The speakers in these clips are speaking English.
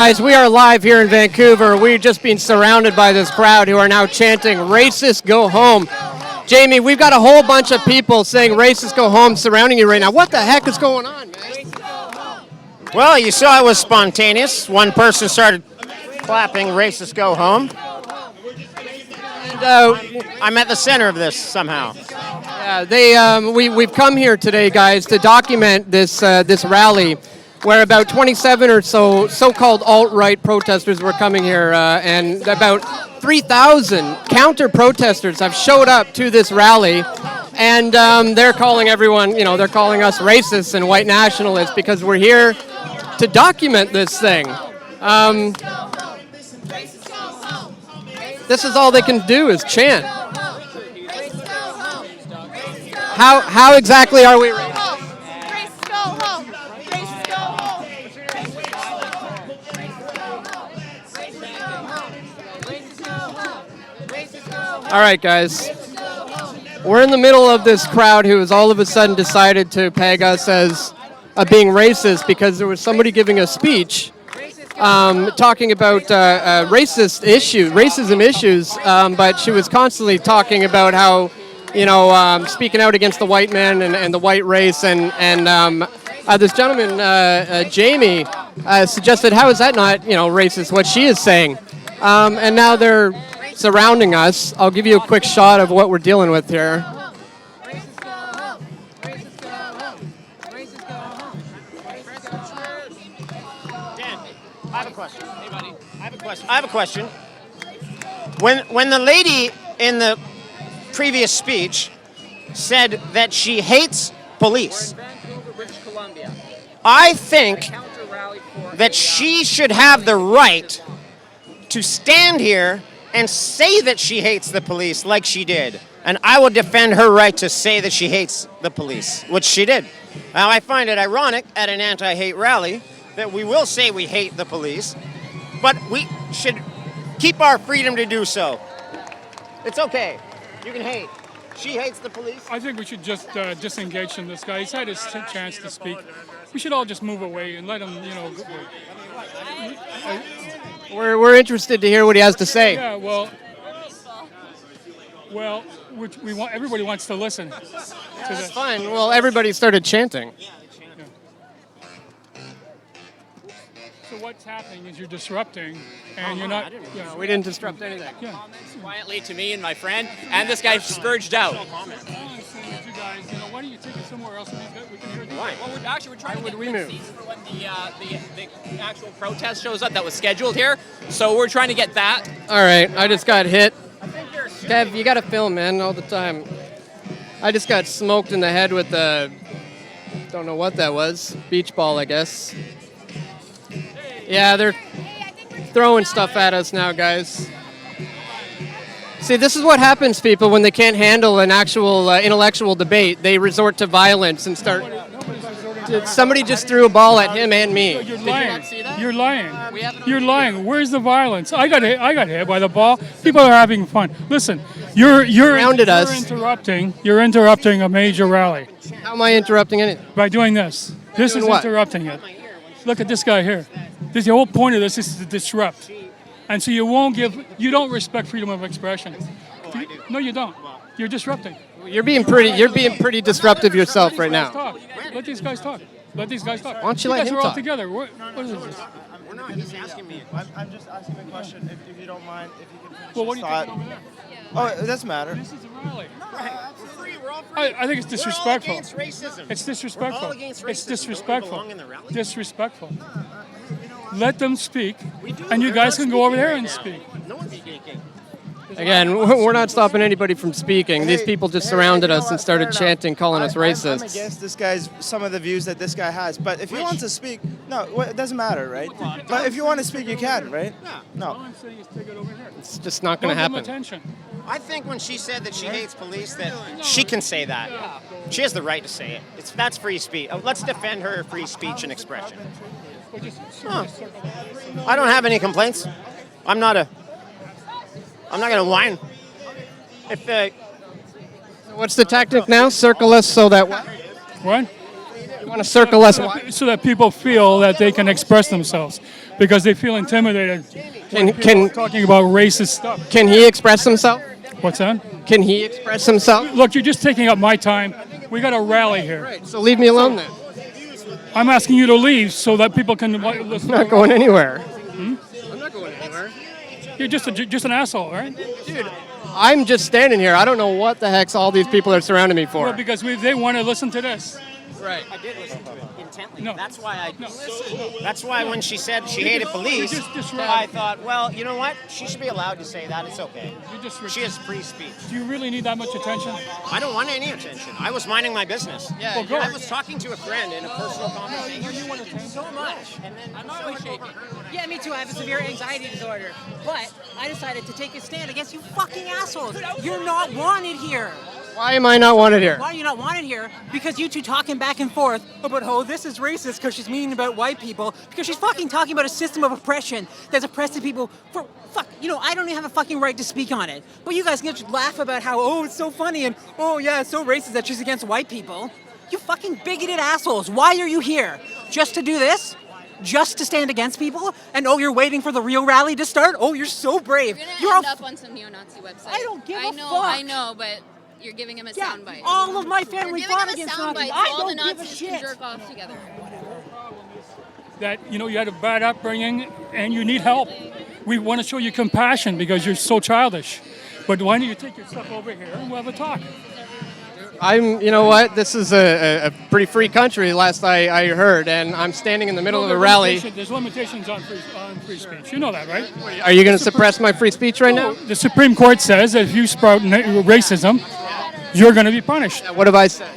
Guys, we are live here in Vancouver. We've just been surrounded by this crowd who are now chanting, "Racists, go home." Jamie, we've got a whole bunch of people saying, "Racists, go home," surrounding you right now. What the heck is going on, man? Well, you saw it was spontaneous. One person started clapping, "Racists, go home." And I'm at the center of this somehow. Yeah, we've come here today, guys, to document this rally, where about 27 or so-called alt-right protesters were coming here, and about 3,000 counter-protesters have showed up to this rally, and they're calling everyone, they're calling us racists and white nationalists because we're here to document this thing. This is all they can do is chant. How exactly are we racist? Racists go home. Racists go home. All right, guys. We're in the middle of this crowd who has all of a sudden decided to peg us as being racist because there was somebody giving a speech talking about racism issues, but she was constantly talking about how, speaking out against the white man and the white race, and this gentleman, Jamie, suggested, how is that not, racist, what she is saying? And now they're surrounding us. I'll give you a quick shot of what we're dealing with here. I have a question. When the lady in the previous speech said that she hates police, I think that she should have the right to stand here and say that she hates the police like she did. And I will defend her right to say that she hates the police, which she did. Now, I find it ironic at an anti-hate rally that we will say we hate the police, but we should keep our freedom to do so. It's okay. You can hate. She hates the police. I think we should just disengage from this guy. He's had his chance to speak. We should all just move away and let him, go. We're interested to hear what he has to say. Yeah, well, we want everybody wants to listen. That's fine. Well, everybody started chanting. So what's happening is you're disrupting, and you're not. No, we didn't disrupt anything. Yeah. Quietly to me and my friend, and this guy spurged out. All I'm saying is, you guys, why don't you take it somewhere else? We can hear. Why? Well, we're trying to get we move? seats for when the actual protest shows up that was scheduled here. So we're trying to get that. All right, I just got hit. Kev, you got to film, man, all the time. I just got smoked in the head with the, don't know what that was, beach ball, I guess. Yeah, they're throwing stuff at us now, guys. See, this is what happens, people, when they can't handle an actual intellectual debate. They resort to violence and start. Somebody just threw a ball at him and me. You're lying. You're lying. You're lying. Where's the violence? I got hit by the ball. People are having fun. Listen, you're interrupting. You're interrupting a major rally. How am I interrupting anything? By doing this. This is interrupting it. Look at this guy here. The whole point of this is to disrupt. And so you don't respect freedom of expression. No, you don't. You're disrupting. You're being pretty disruptive yourself right now. Let these guys talk. Let these guys talk. Why don't you let him are all talk? together. What is this? We're not. He's asking me. I'm just asking a question. If you don't mind, if you can finish Well, what are this you thought. doing over there? Oh, it doesn't matter. This is a rally. We're free. We're all free. I think it's disrespectful. We're all against racism. It's disrespectful. We're all against racism. It's Don't we disrespectful. belong in the rally? Disrespectful. Let them speak, and you guys can go over there and speak. No one's speaking. Again, we're not stopping anybody from speaking. These people just surrounded us and started chanting, calling us I'm racists. against this guy's some of the views that this guy has, but if he wants to speak, no, it doesn't matter, right? But if you want to speak, you can, right? All No. I'm saying is take it over here. It's just not going Don't to give them happen. attention. I think when she said that she hates police, that she can say that. She has the right to say it. That's free speech. Let's defend her free speech and expression. I don't have any complaints. I'm not going to whine. If What's the tactic now? Circle us so that what? What? You want to circle us? What? So that people feel that they can express themselves. because they feel intimidated. Talking about racist stuff. Can he express himself? What's that? Can he express himself? Look, you're just taking up my time. We got a rally here. Right, so leave me alone then. I'm asking you to leave so that people can listen. I'm not going anywhere. Hmm? I'm not going anywhere. You're just an asshole, right? Dude, I'm just standing here. I don't know what the heck's all these people are surrounding me for. Well, because they want to listen to this. Right. I did listen to it intently. No. That's why I. No. That's why when she said she hated police, I thought, well, you know what? She should be allowed to say that. It's okay. She has free speech. Do you really need that much attention? I don't want any attention. I was minding my business. Yeah, Well, go. I was talking to a friend in a personal conversation. You want attention? So much, and then I'm not really shaking. Yeah, me too. I have a severe anxiety disorder. But I decided to take a stand against you fucking assholes. You're not wanted here. Why am I not wanted here? Why are you not wanted here? Because you two talking back and forth about, oh, this is racist because she's meaning about white people. Because she's fucking talking about a system of oppression that's oppressing people for, fuck, I don't even have a fucking right to speak on it. But you guys can just laugh about how, oh, it's so funny and, oh, yeah, it's so racist that she's against white people. You fucking bigoted assholes. Why are you here? Just to do this? Just to stand against people? And oh, you're waiting for the real rally to start? Oh, you're so brave. You're gonna end up on some neo-Nazi website. I don't give a fuck. I know, but you're giving him a soundbite. All of my family You're giving fought him a against soundbite Nazis. so I all the don't give a Nazis can shit. jerk off together. That you had a bad upbringing and you need help. We want to show you compassion because you're so childish. But why don't you take your stuff over here and we'll have a talk? You know what? This is a pretty free country, last I heard, and I'm standing in the middle of a rally. There's limitations on free speech. You know that, right? Are you going to suppress my free speech right now? The Supreme Court says that if you sprout racism, you're going to be punished. What have I said?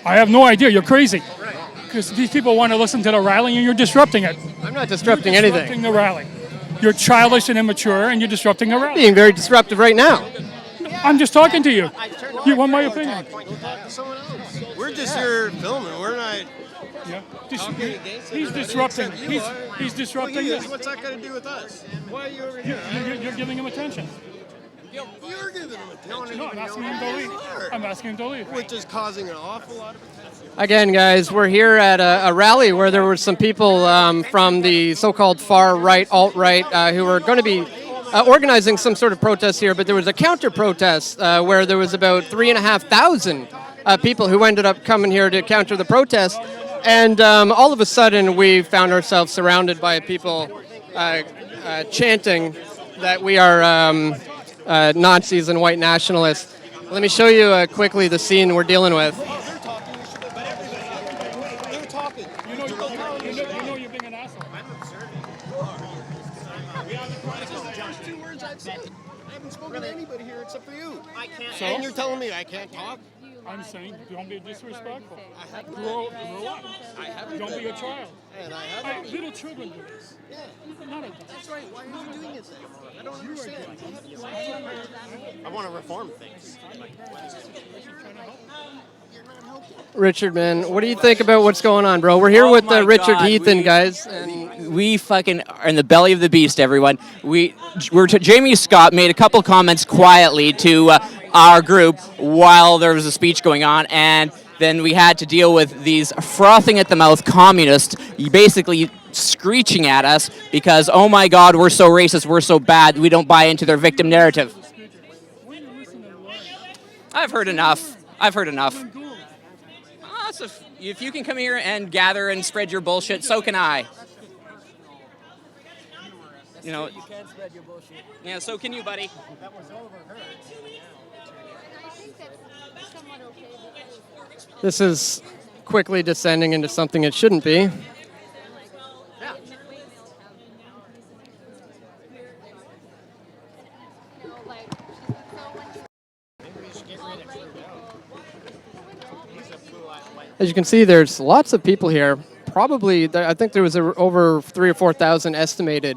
I have no idea. You're crazy. Because these people want to listen to the rally and you're disrupting it. I'm not disrupting You're anything. disrupting the rally. You're childish and immature and you're disrupting the rally. Being very disruptive right now. I'm just talking to you. You want my opinion? We're just here filming. We're not. Yeah. He's disrupting. He's disrupting this. What's that got to do with us? Why are you over here? You're giving him attention. You're giving him attention. No, I'm asking him to leave. I'm asking him to leave. Which is causing an awful lot of attention. Again, guys, we're here at a rally where there were some people from the so-called far-right, alt-right, who were going to be organizing some sort of protest here, but there was a counter-protest where there was about 3,500 people who ended up coming here to counter the protest. And all of a sudden, we found ourselves surrounded by people chanting that we are Nazis and white nationalists. Let me show you quickly the scene we're dealing with. They're talking. You know you're being an asshole. Just 2 words I'd say. I haven't spoken to anybody here except for you. I can't. So? And you're telling me I can't talk? I'm saying don't be disrespectful. Grow up. Don't be a child. And I have. Little children do this. Yeah. Not adults. That's right. Why are you doing it then? I don't understand. I want to reform things. Richard, man, what do you think about what's going on, bro? We're here with my Richard God, Heathen, guys. And We fucking are in the belly of the beast, everyone. Jamie Scott made a couple comments quietly to our group while there was a speech going on, and then we had to deal with these frothing at the mouth communists basically screeching at us because, oh my God, we're so racist, we're so bad, we don't buy into their victim narrative. I've heard enough. So if you can come here and gather and spread your bullshit, so can I. You can spread your bullshit. Yeah, so can you, buddy. this is quickly descending into something it shouldn't be. As you can see, there's lots of people here. Probably, I think there was over 3,000 or 4,000 estimated,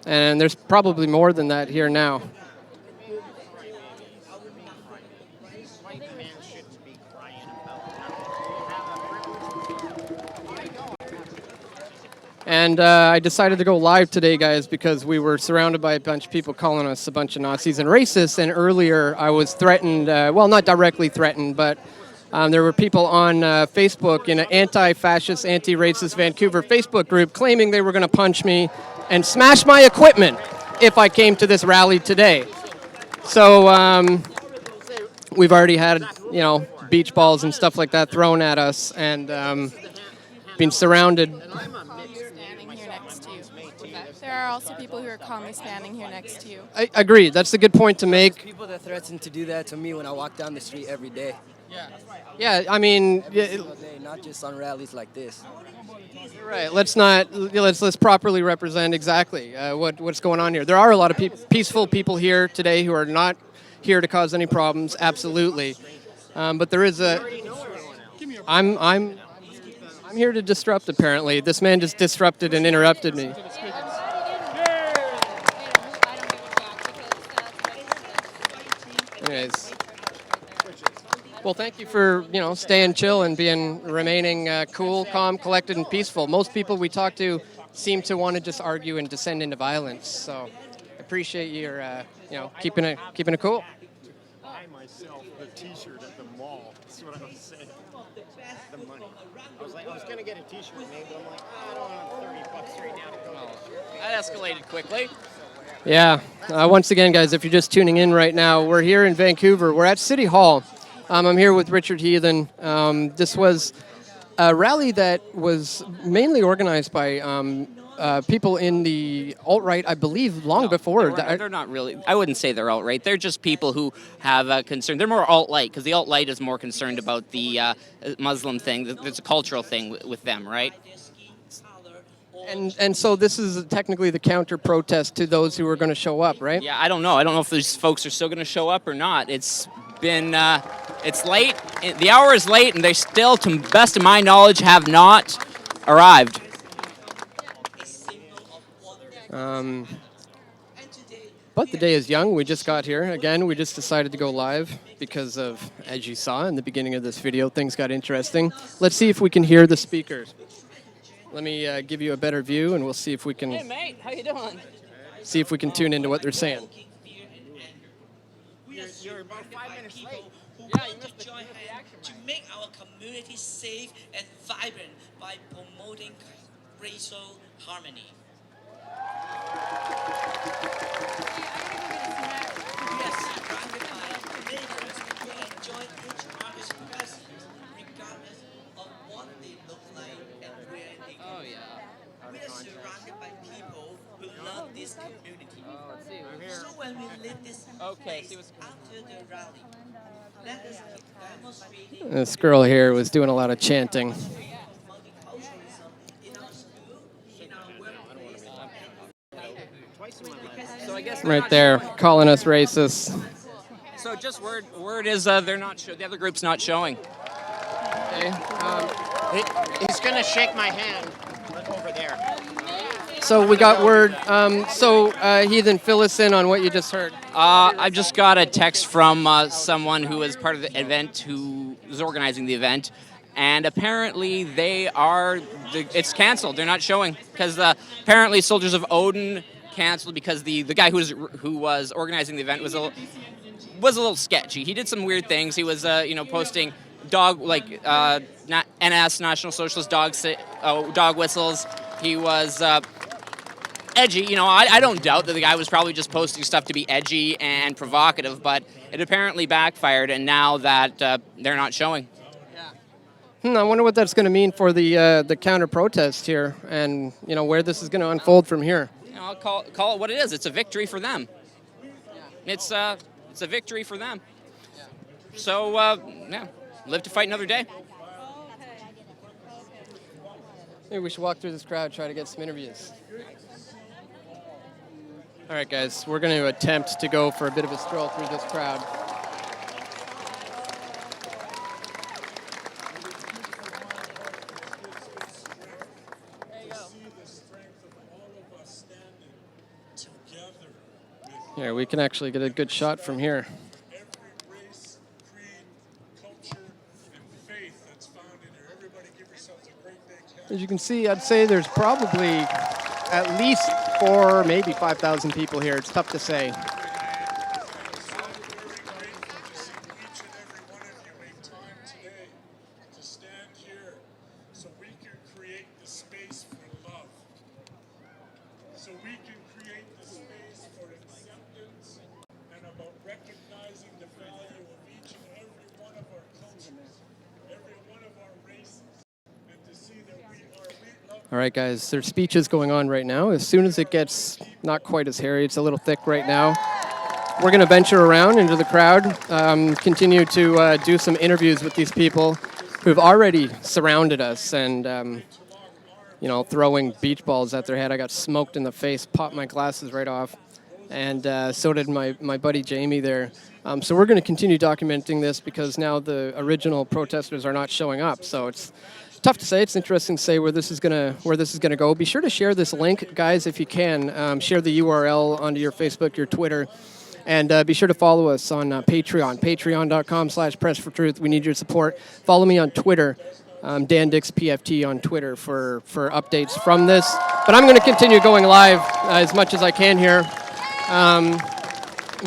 and there's probably more than that here now. And I decided to go live today, guys, because we were surrounded by a bunch of people calling us a bunch of Nazis and racists. And earlier I was threatened, well, not directly threatened, but There were people on Facebook in an anti-fascist, anti-racist Vancouver Facebook group claiming they were going to punch me and smash my equipment if I came to this rally today. So we've already had, beach balls and stuff like that thrown at us, and been surrounded. Standing here next to you. There are also people who are calmly standing here next to you. I agree. That's a good point to make. There's people that threaten to do that to me when I walk down the street every day. Yeah, I mean, Not just on rallies like this. right. Let's properly represent exactly what's going on here. There are a lot of peaceful people here today who are not here to cause any problems. Absolutely, but there is a. I'm here to disrupt. Apparently, this man just disrupted and interrupted me. Anyways. Well, thank you for, staying chill and remaining cool, calm, collected, and peaceful. Most people we talk to seem to want to just argue and descend into violence. So I appreciate your, keeping it cool. Buy myself the T-shirt at the mall. That's what I was saying. The money. I was going to get a T-shirt made, but I'm like, I don't want $30 right now to go get a shirt. That escalated quickly. Yeah. Once again, guys, if you're just tuning in right now, we're here in Vancouver. We're at City Hall. I'm here with Richard Heathen. This was a rally that was mainly organized by people in the alt-right, I believe, long before. They're not really. I wouldn't say they're alt-right. They're just people who have a concern. They're more alt-light because the alt-light is more concerned about the Muslim thing. There's a cultural thing with them, right? And so this is technically the counter-protest to those who are going to show up, right? Yeah, I don't know. I don't know if these folks are still going to show up or not. It's been, it's late. The hour is late, and they still, to the best of my knowledge, have not arrived. But the day is young. We just got here. Again, we just decided to go live because of, as you saw in the beginning of this video, things got interesting. Let's see if we can hear the speakers. Let me give you a better view, and we'll see if we can. Hey, mate, how you doing? See if we can tune into what they're saying. You're about 5 minutes late. Yeah, you missed the action, to make our community safe and vibrant by promoting racial harmony. We are surrounded by neighbors who enjoy each other's presence, regardless of what they look like and where they go. Oh, yeah. We are surrounded by people who love this community. So when we leave this place after the rally, let us keep demonstrating This girl here was doing a lot of chanting. multiculturalism in our school, in our workplace. So I guess Right there, calling us racist. So just word is they're not. The other group's not showing. Okay. He's going to shake my hand over there. So we got word. Heathen, fill us in on what you just heard. I just got a text from someone who was part of the event, who was organizing the event, and apparently it's canceled. They're not showing because apparently Soldiers of Odin canceled because the guy who was organizing the event was a little sketchy. He did some weird things. He was posting NS National Socialist dog whistles. He was edgy. I don't doubt that the guy was probably just posting stuff to be edgy and provocative, but it apparently backfired, and now that they're not showing. I wonder what that's going to mean for the counter protest here, and where this is going to unfold from here. I'll call it what it is. It's a victory for them. It's a victory for them. So live to fight another day. Maybe we should walk through this crowd, try to get some interviews. All right, guys, we're going to attempt to go for a bit of a stroll through this crowd. Here, we can actually get a good shot from here. As you can see, I'd say there's probably at least 4, maybe 5,000 people here. It's tough to say. All right, guys, there's speeches going on right now. As soon as it gets not quite as hairy, it's a little thick right now, we're going to venture around into the crowd, continue to do some interviews with these people who've already surrounded us and, you know, throwing beach balls at their head. I got smoked in the face, popped my glasses right off, and so did my buddy Jamie there. So we're going to continue documenting this because now the original protesters are not showing up. So it's tough to say. It's interesting to say where this is gonna go. Be sure to share this link, guys, if you can. Share the URL onto your Facebook, your Twitter, and be sure to follow us on Patreon, patreon.com/pressfortruth. We need your support. Follow me on Twitter, Dan Dix PFT on Twitter for updates from this. But I'm going to continue going live as much as I can here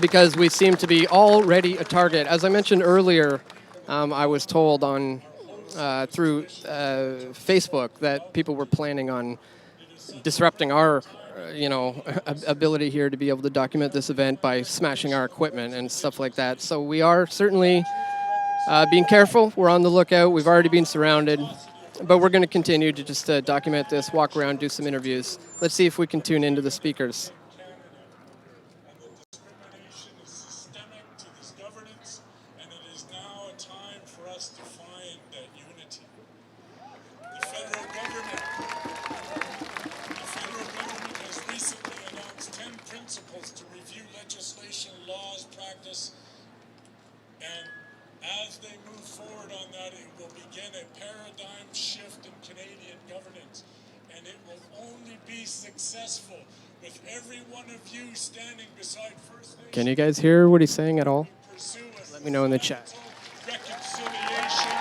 because we seem to be already a target. As I mentioned earlier, I was told on through Facebook that people were planning on disrupting our ability here to be able to document this event by smashing our equipment and stuff like that. So we are certainly being careful. We're on the lookout. We've already been surrounded, but we're going to continue to just document this, walk around, do some interviews. Let's see if we can tune into the speakers. And as they move forward on that, it will begin a paradigm shift in Canadian governance. And it will only be successful with every one of you standing beside First Nations. Can you guys hear what he's saying at all? Let me know in the chat. Reconciliation.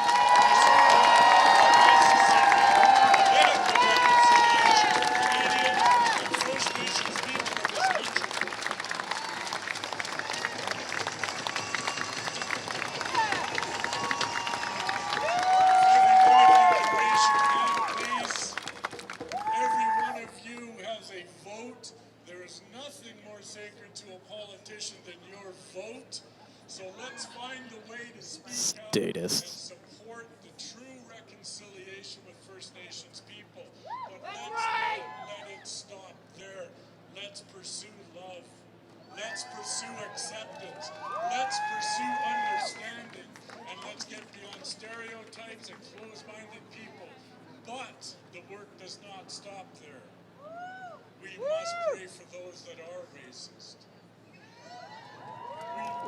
So let's find a way to speak out and support the true reconciliation with First Nations people. But let's not let it stop there. Let's pursue love. Let's pursue acceptance. Let's pursue understanding. And let's get beyond stereotypes and closed-minded people. But the work does not stop there. We must pray for those that are racist.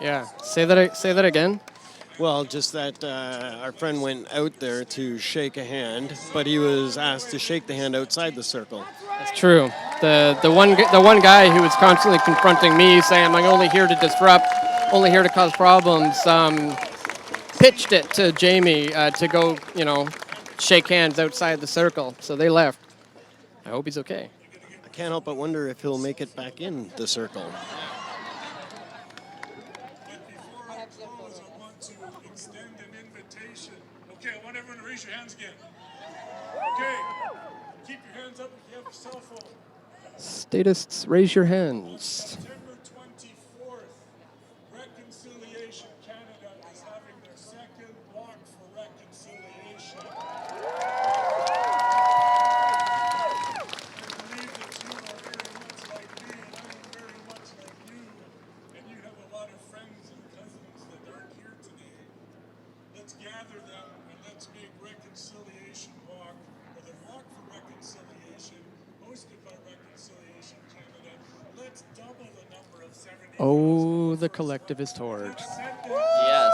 Yeah, say that again. Well, just that our friend went out there to shake a hand, but he was asked to shake the hand outside the circle. That's true. The one guy who was constantly confronting me, saying I'm only here to disrupt, only here to cause problems, pitched it to Jamie to go, shake hands outside the circle. So they left. I hope he's okay. I can't help but wonder if he'll make it back in the circle. Okay, I want everyone to raise your hands again. Okay, keep your hands up if you have your cell phone. Statists, raise your hands. September 24th, Reconciliation Canada is having their second walk for reconciliation. I believe that you are very much like me, and I'm very much like you, and you have a lot of friends and cousins that aren't here today. Let's gather them. Let's make reconciliation walk, or the walk for reconciliation, hosted by Reconciliation Canada. Let's double the number of 70. Oh, the collectivist horde. Yes,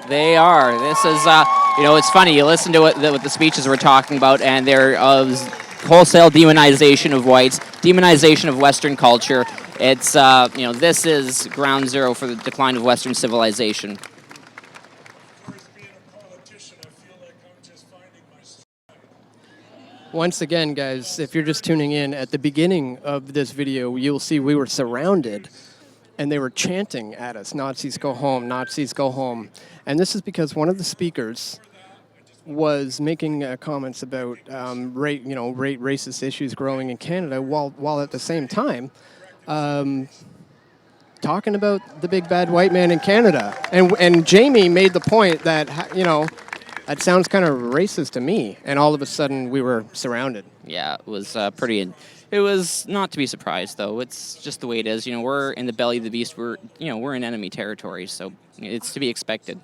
they are. This is, it's funny. You listen to what the speeches we're talking about, and they're wholesale demonization of whites, demonization of Western culture. It's, this is ground zero for the decline of Western civilization. Once again, guys, if you're just tuning in, at the beginning of this video, you'll see we were surrounded, and they were chanting at us, Nazis go home, Nazis go home. And this is because one of the speakers was making comments about racist issues growing in Canada, while at the same time talking about the big bad white man in Canada. And Jamie made the point that, That sounds kind of racist to me. And all of a sudden, we were surrounded. Yeah, it was pretty. It was not to be surprised, though. It's just the way it is. We're in the belly of the beast. We're in enemy territory, so it's to be expected.